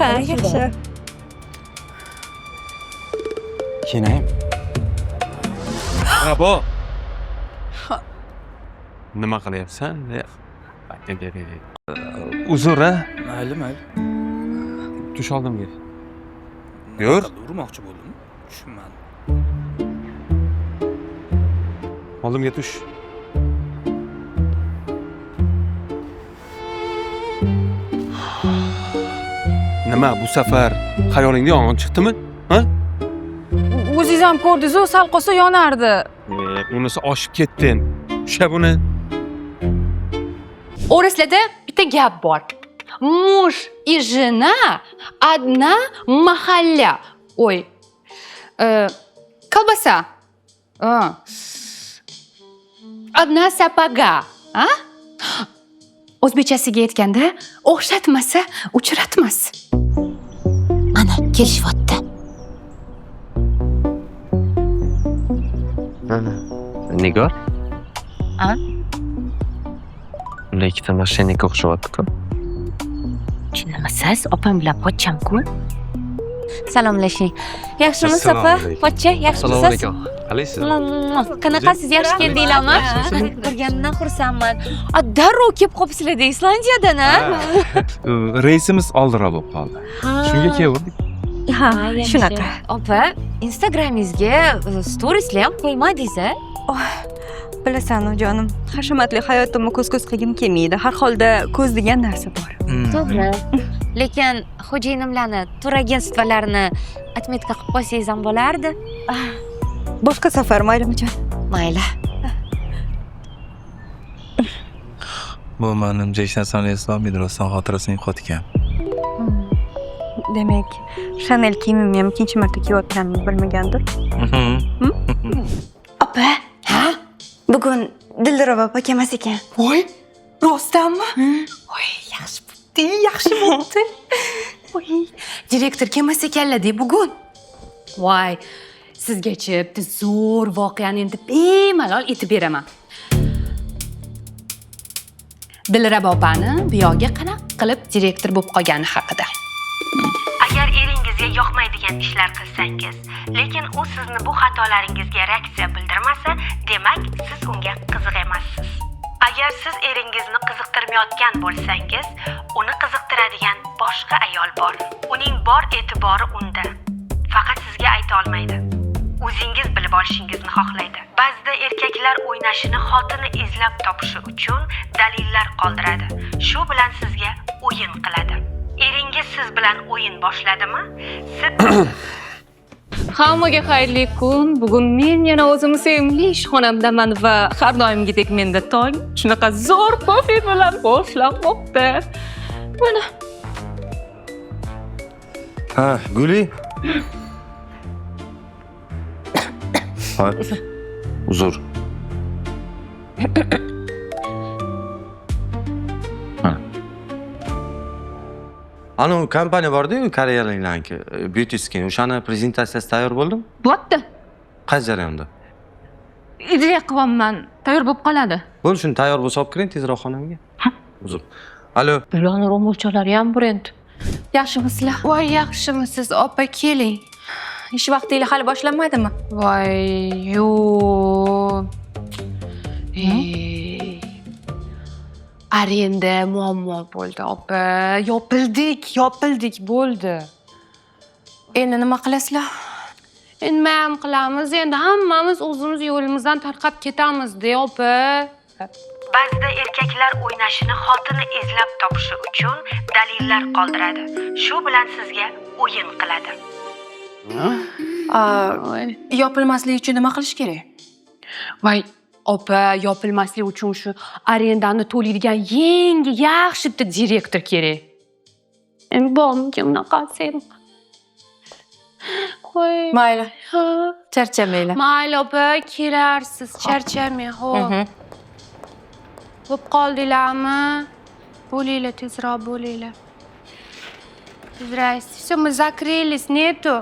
Ha, yaxshi. Kenayim. Bravo. Nima qilyapsan? Uzr a? Mayli. Dush oldim gel. Yur. Urmoqchi bo'ldim. Tushunmadim. Oldimga tush. Nima bu safar xayolingda yong'in chiqdimi? Ha? O'zingiz ham ko'rdingiz-ku, sal qolsa yonardi. Bunisi oshib ketdin. Usha buni. O'rislarda bitta gap bor. Muj и жена одна mahalla. Ой. Колбаса. Одна сапога. A? O'zbekchasiga aytganda, o'xshatmasa, uchratmas. Ana, kelishyapti. Nigor? A? Ular ikkita mashinaka o'xshayapti-ku. Tushunamisiz? Opam bilan pochcham-ku. Salomlashing. Yaxshimisiz, Assalomu opa? alaykum. Pochcha, Assalomu yaxshimisiz? alaykum. Qalaysiz? Qanaqasiz? Yaxshi keldinglarmi? Ko'rganimdan xursandman. Darrov kelib qolibsizlar-da Islandiyadan, a? Reysimiz oldinroq bo'lib qoldi. Shunga keldik. Ha, shunaqa. Opa, Instagramingizga storieslar ham qo'ymadingiz-a? Bilasan, jonim, hashamatli hayotimni ko'z-ko'z qilgim kelmaydi. Har holda ko'z degan narsa bor. To'g'ri. Lekin xo'jayinimlarni turagentstvalarni отметка qilib qo'ysangiz ham bo'lardi. Boshqa safar maylimijon? Mayli. Bu menimcha hech narsani eslolmaydi, rostdan xotirasini yo'qotgan. Demak, Chanel kiyimimni ham ikkinchi marta kiyayotganimni bilmagandir. Opa, ha? Bugun Dilrabo opa kelmas ekan. Voy, rostdanmi? Voy, yaxshi bo'pti. Voy, direktor kelmas ekanlar-da bugun. Voy, sizgacha bitta zo'r voqeani endi bemalol aytib beraman. Dilrabo opani bu yoqqa qanaqa qilib direktor bo'lib qolgani haqida. Agar eringizga yoqmaydigan ishlar qilsangiz, lekin u sizni bu xatolaringizga reaksiya bildirmasa, demak, siz unga qiziq emassiz. Agar siz eringizni qiziqtirmayotgan bo'lsangiz, uni qiziqtiradigan boshqa ayol bor. Uning bor e'tibori unda. Faqat sizga ayta olmaydi. O'zingiz bilib olishingizni xohlaydi. Ba'zida erkaklar o'ynashini xotini izlab topishi uchun dalillar qoldiradi. Shu bilan sizga o'yin qiladi. Eringiz siz bilan o'yin boshladimi? Siz Hammaga xayrli kun. Bugun men yana o'zim sevimli ishxonamdaman va har doimgidek menda tong shunaqa zo'r kofe bilan boshlanmoqda. Mana. Ha, Guli. Uzr. Anu kompaniya bor-ku, koreyaliklarniki, Beauty Skin. O'shani prezentatsiyasi tayyor bo'ldimi? Bo'pti. Qaysi jarayonda? Idriya qilyapman. Tayyor bo'lib qoladi. Bo'ldi, shuni tayyor bo'lsa olib kiring tezroq xonamga. Uzr. Alo. Bularning ro'molchalari ham brend. Yaxshimisizlar? Voy, yaxshimisiz? Opa, keling. Ish vaqtingiz hali boshlanmadimi? Voy, yo'q. Arenda muammo bo'ldi, opa. Yopildik bo'ldi. Endi nima qilasizlar? Nima ham qilamiz? Endi hammamiz o'zimiz yo'limizdan tarqab ketamiz-da, opa. ba'zida erkaklar o'ynashini xotini izlab topishi uchun dalillar qoldiradi. Shu bilan sizga o'yin qiladi. Yopilmasligi uchun nima qilish kerak? Voy, opa, yopilmasligi uchun shu arendani to'laydigan yangi yaxshi bitta direktor kerak. Endi bormi unaqasi? Qo'y. Mayli. Charchamanglar. Mayli, opa, kelarsiz, charchamang, xo'p. Bo'p qoldinglarmi? Bo'linglar, tezroq bo'linglar. Здрасте. Все, мы закрылись, нету.